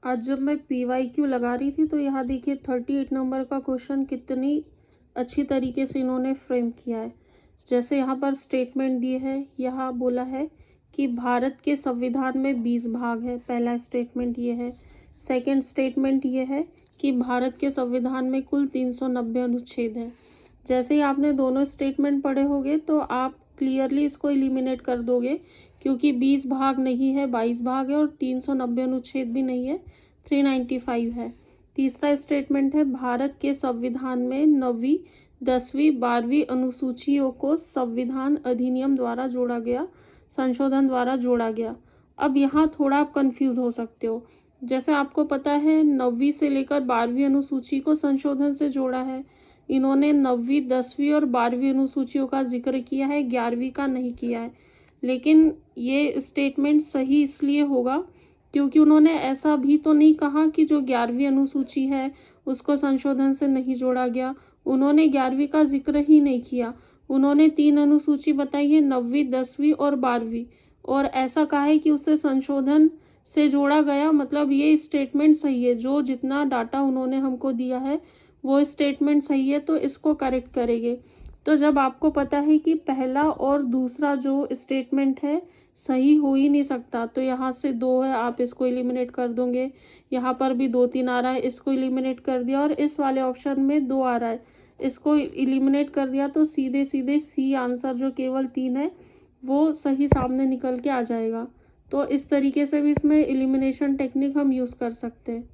आज जब मैं PYQ लगा रही थी तो यहाँ देखिए 38 नंबर का क्वेश्चन कितनी अच्छी तरीके से इन्होंने फ्रेम किया है। जैसे यहाँ पर स्टेटमेंट दिए है, यहाँ बोला है कि भारत के संविधान में 20 भाग है। पहला स्टेटमेंट ये है। सेकंड स्टेटमेंट ये है कि भारत के संविधान में कुल 390 अनुच्छेद हैं। जैसे ही आपने दोनों स्टेटमेंट पढ़े होंगे तो आप क्लियरली इसको एलिमिनेट कर दोगे, क्योंकि 20 भाग नहीं है, 22 भाग है, और 390 अनुच्छेद भी नहीं है, 395 है। तीसरा स्टेटमेंट है, भारत के संविधान में 9वीं, 10वीं, 12वीं अनुसूचियों को संविधान अधिनियम द्वारा जोड़ा गया, संशोधन द्वारा जोड़ा गया। अब यहाँ थोड़ा आप कंफ्यूज हो सकते हो। जैसे आपको पता है 9वीं से लेकर 12वीं अनुसूची को संशोधन से जोड़ा है। इन्होंने 9वीं, 10वीं और 12वीं अनुसूचियों का जिक्र किया है, 11वीं का नहीं किया है। लेकिन ये स्टेटमेंट सही इसलिए होगा क्योंकि उन्होंने ऐसा भी तो नहीं कहा कि जो 11वीं अनुसूची है उसको संशोधन से नहीं जोड़ा गया। उन्होंने 11वीं का जिक्र ही नहीं किया। उन्होंने 3 अनुसूची बताई है, 9वीं, 10वीं और 12वीं, और ऐसा कहा है कि उससे संशोधन से जोड़ा गया। मतलब ये स्टेटमेंट सही है। जो जितना डाटा उन्होंने हमको दिया है वो स्टेटमेंट सही है, तो इसको करेक्ट करेंगे। तो जब आपको पता है कि पहला और दूसरा जो स्टेटमेंट है सही हो ही नहीं सकता, तो यहाँ से 2 है, आप इसको एलिमिनेट कर दोगे। यहाँ पर भी 2, 3 आ रहा है, इसको एलिमिनेट कर दिया, और इस वाले ऑप्शन में 2 आ रहा है, इसको एलिमिनेट कर दिया। तो सीधे सीधे सी आंसर जो केवल 3 है वो सही सामने निकल के आ जाएगा। तो इस तरीके से भी इसमें एलिमिनेशन टेक्निक हम यूज़ कर सकते हैं।